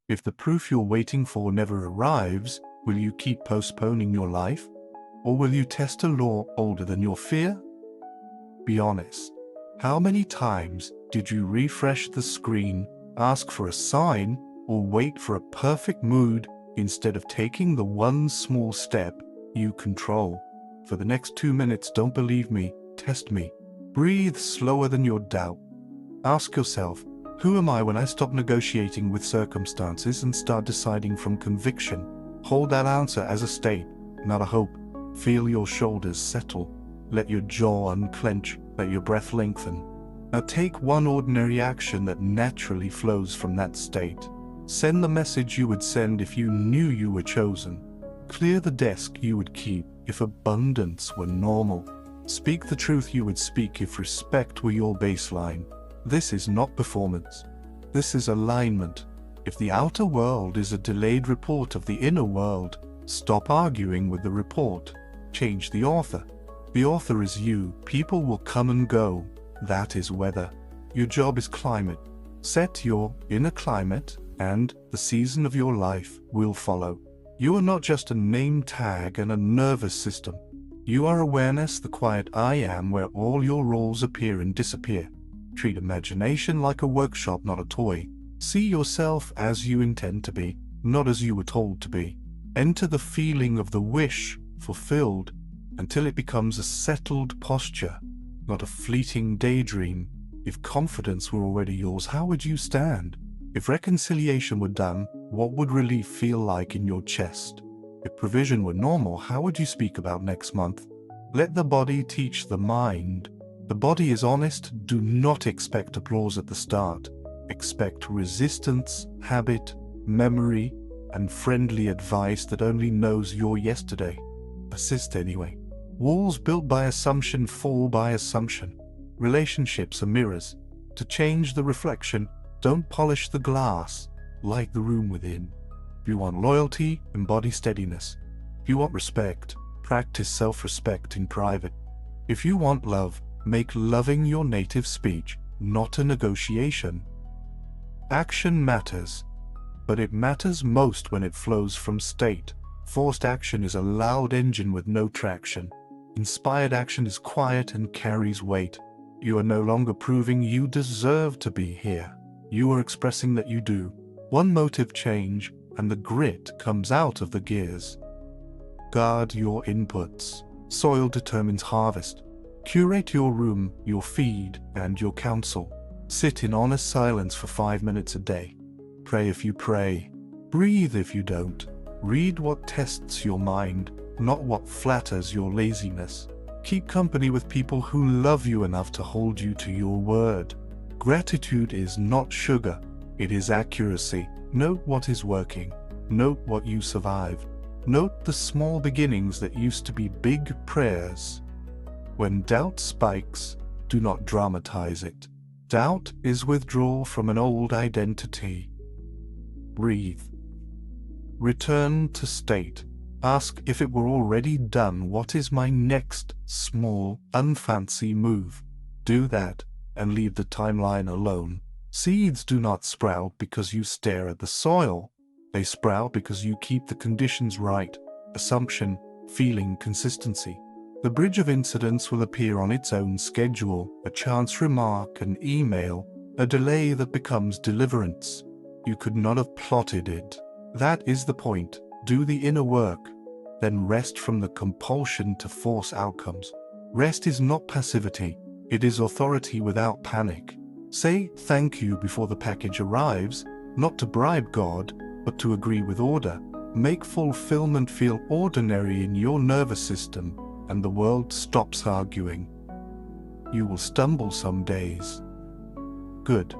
If the proof you're waiting for never arrives, will you keep postponing your life? Or will you test a law older than your fear? Be honest. How many times did you refresh the screen, ask for a sign, or wait for a perfect mood instead of taking the one small step you control? For the next 2 minutes, don't believe me, test me. Breathe slower than your doubt. Ask yourself, who am I when I stop negotiating with circumstances and start deciding from conviction? Hold that answer as a state, not a hope. Feel your shoulders settle. Let your jaw unclench. Let your breath lengthen. Now take one ordinary action that naturally flows from that state. Send the message you would send if you knew you were chosen. Clear the desk you would keep if abundance were normal. Speak the truth you would speak if respect were your baseline. This is not performance. This is alignment. If the outer world is a delayed report of the inner world, stop arguing with the report. Change the author. The author is you. People will come and go. That is weather. Your job is climate. Set your inner climate, and the season of your life will follow. You are not just a name tag and a nervous system. You are awareness, the quiet I am, where all your roles appear and disappear. Treat imagination like a workshop, not a toy. See yourself as you intend to be, not as you were told to be. Enter the feeling of the wish fulfilled until it becomes a settled posture, not a fleeting daydream. If confidence were already yours, how would you stand? If reconciliation were done, what would relief feel like in your chest? If provision were normal, how would you speak about next month? Let the body teach the mind. The body is honest. Do not expect applause at the start. Expect resistance, habit, memory, and friendly advice that only knows your yesterday. Persist anyway. Walls built by assumption fall by assumption. Relationships are mirrors. To change the reflection, don't polish the glass, light the room within. If you want loyalty, embody steadiness. If you want respect, practice self-respect in private. If you want love, make loving your native speech, not a negotiation. Action matters, but it matters most when it flows from state. Forced action is a loud engine with no traction. Inspired action is quiet and carries weight. You are no longer proving you deserve to be here. You are expressing that you do. One motive change, and the grit comes out of the gears. Guard your inputs. Soil determines harvest. Curate your room, your feed, and your counsel. Sit in honest silence for 5 minutes a day. Pray if you pray. Breathe if you don't. Read what tests your mind, not what flatters your laziness. Keep company with people who love you enough to hold you to your word. Gratitude is not sugar, it is accuracy. Note what is working. Note what you survived. Note the small beginnings that used to be big prayers. When doubt spikes, do not dramatize it. Doubt is withdrawal from an old identity. Breathe. Return to state. Ask if it were already done, what is my next small, unfancy move? Do that and leave the timeline alone. Seeds do not sprout because you stare at the soil. They sprout because you keep the conditions right. Assumption, feeling, consistency. The bridge of incidents will appear on its own schedule, a chance remark, an email, a delay that becomes deliverance. You could not have plotted it. That is the point. Do the inner work, then rest from the compulsion to force outcomes. Rest is not passivity. It is authority without panic. Say thank you before the package arrives, not to bribe God, but to agree with order. Make fulfillment feel ordinary in your nervous system, and the world stops arguing. You will stumble some days. Good.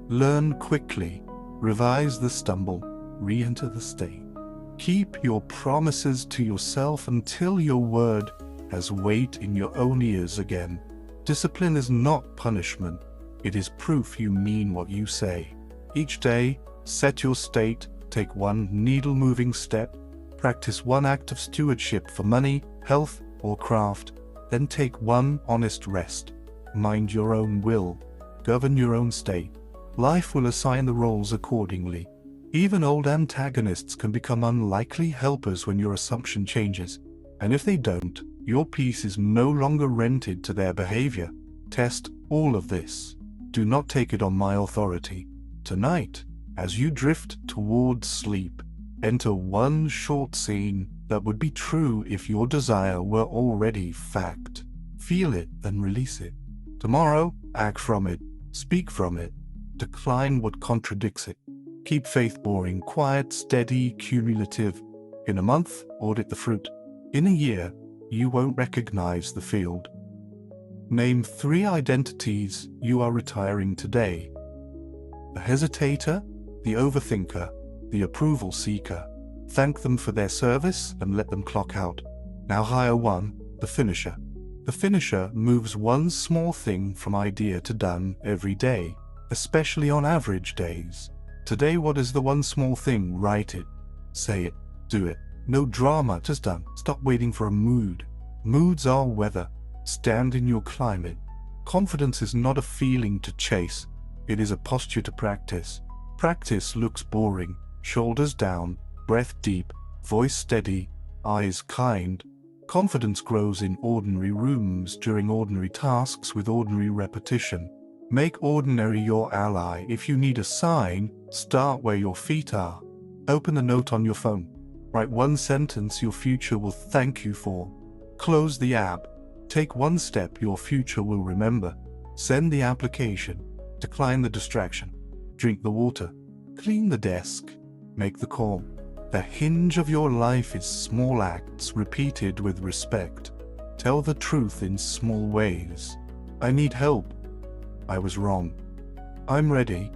Learn quickly. Revise the stumble. Re-enter the state. Keep your promises to yourself until your word has weight in your own ears again. Discipline is not punishment. It is proof you mean what you say. Each day, set your state, take one needle-moving step, practice one act of stewardship for money, health, or craft, then take one honest rest. Mind your own will. Govern your own state. Life will assign the roles accordingly. Even old antagonists can become unlikely helpers when your assumption changes. And if they don't, your peace is no longer rented to their behavior. Test all of this. Do not take it on my authority. Tonight, as you drift towards sleep, enter one short scene that would be true if your desire were already fact. Feel it, then release it. Tomorrow, act from it, speak from it, decline what contradicts it. Keep faith boring, quiet, steady, cumulative. In a month, audit the fruit. In a year, you won't recognize the field. Name 3 identities you are retiring today. The hesitator, the overthinker, the approval seeker. Thank them for their service and let them clock out. Now hire one, the finisher. The finisher moves one small thing from idea to done every day, especially on average days. Today, what is the one small thing? Write it. Say it. Do it. No drama, just done. Stop waiting for a mood. Moods are weather. Stand in your climate. Confidence is not a feeling to chase. It is a posture to practice. Practice looks boring. Shoulders down, breath deep, voice steady, eyes kind. Confidence grows in ordinary rooms during ordinary tasks with ordinary repetition. Make ordinary your ally. If you need a sign, start where your feet are. Open a note on your phone. Write one sentence your future will thank you for. Close the app. Take one step your future will remember. Send the application. Decline the distraction. Drink the water. Clean the desk. Make the call. The hinge of your life is small acts repeated with respect. Tell the truth in small ways. I need help. I was wrong. I'm ready.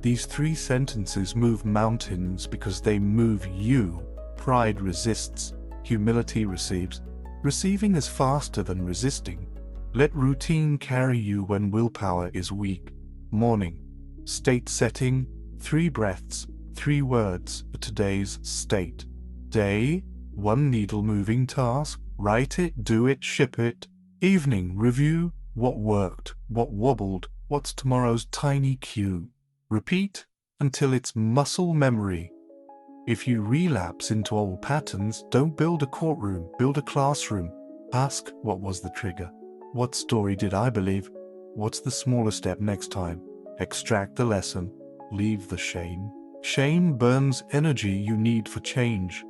These 3 sentences move mountains because they move you. Pride resists. Humility receives. Receiving is faster than resisting. Let routine carry you when willpower is weak. Morning. State setting. 3 breaths. 3 words for today's state. Day, 1 needle-moving task. Write it, do it, ship it. Evening, review. What worked? What wobbled? What's tomorrow's tiny cue? Repeat until it's muscle memory. If you relapse into old patterns, don't build a courtroom, build a classroom. Ask, what was the trigger? What story did I believe? What's the smaller step next time? Extract the lesson. Leave the shame. Shame burns energy you need for change.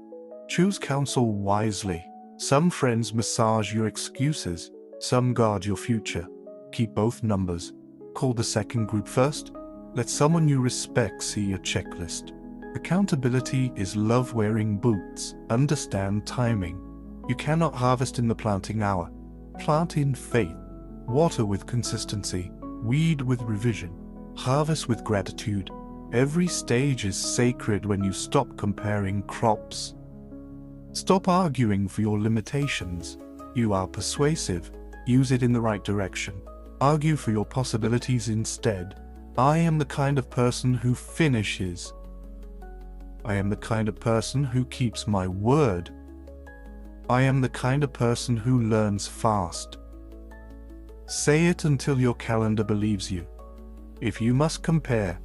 Choose counsel wisely. Some friends massage your excuses. Some guard your future. Keep both numbers. Call the second group first. Let someone you respect see your checklist. Accountability is love wearing boots. Understand timing. You cannot harvest in the planting hour. Plant in faith. Water with consistency. Weed with revision. Harvest with gratitude. Every stage is sacred when you stop comparing crops. Stop arguing for your limitations. You are persuasive. Use it in the right direction. Argue for your possibilities instead. I am the kind of person who finishes. I am the kind of person who keeps my word. I am the kind of person who learns fast. Say it until your calendar believes you. If you must compare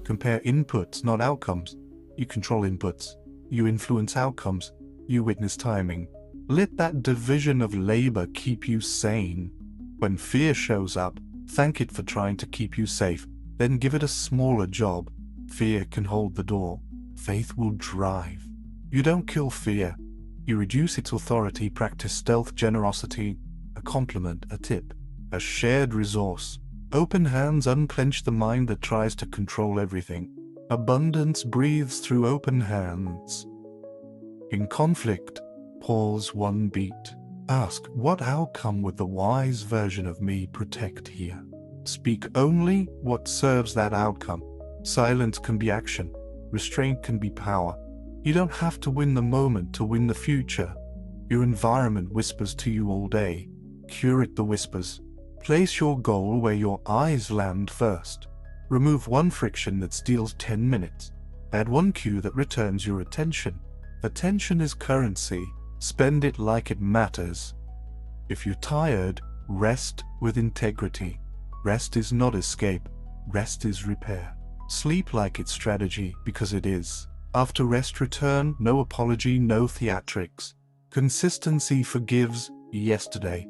inputs, not outcomes. You control inputs. You influence outcomes. You witness timing. Let that division of labor keep you sane. When fear shows up, thank it for trying to keep you safe. Then give it a smaller job. Fear can hold the door. Faith will drive. You don't kill fear. You reduce its authority. Practice stealth generosity. A compliment, a tip, a shared resource. Open hands unclench the mind that tries to control everything. Abundance breathes through open hands. In conflict, pause 1 beat. Ask, what outcome would the wise version of me protect here? Speak only what serves that outcome. Silence can be action. Restraint can be power. You don't have to win the moment to win the future. Your environment whispers to you all day. Curate the whispers. Place your goal where your eyes land first. Remove 1 friction that steals 10 minutes. Add 1 cue that returns your attention. Attention is currency. Spend it like it matters. If you're tired, rest with integrity. Rest is not escape. Rest is repair. Sleep like it's strategy, because it is. After rest return, no apology, no theatrics. Consistency forgives yesterday.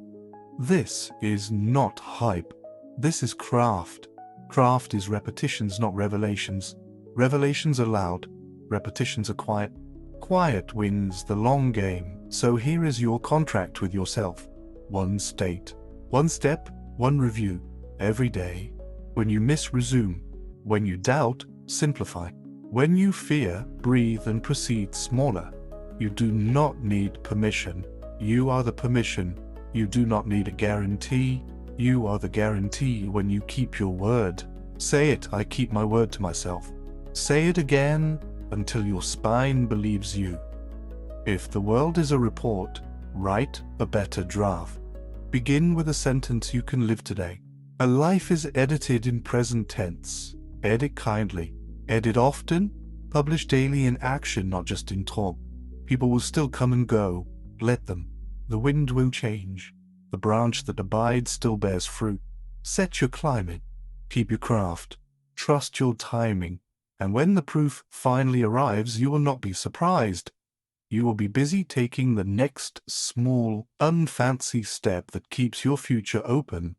This is not hype. This is craft. Craft is repetitions, not revelations. Revelations are loud. Repetitions are quiet. Quiet wins the long game. So here is your contract with yourself. One state, one step, one review. Every day. When you miss, resume. When you doubt, simplify. When you fear, breathe and proceed smaller. You do not need permission. You are the permission. You do not need a guarantee. You are the guarantee when you keep your word. Say it, I keep my word to myself. Say it again until your spine believes you. If the world is a report, write a better draft. Begin with a sentence you can live today. A life is edited in present tense. Edit kindly. Edit often. Publish daily in action, not just in talk. People will still come and go. Let them. The wind will change. The branch that abides still bears fruit. Set your climate. Keep your craft. Trust your timing. And when the proof finally arrives, you will not be surprised. You will be busy taking the next small, unfancy step that keeps your future open.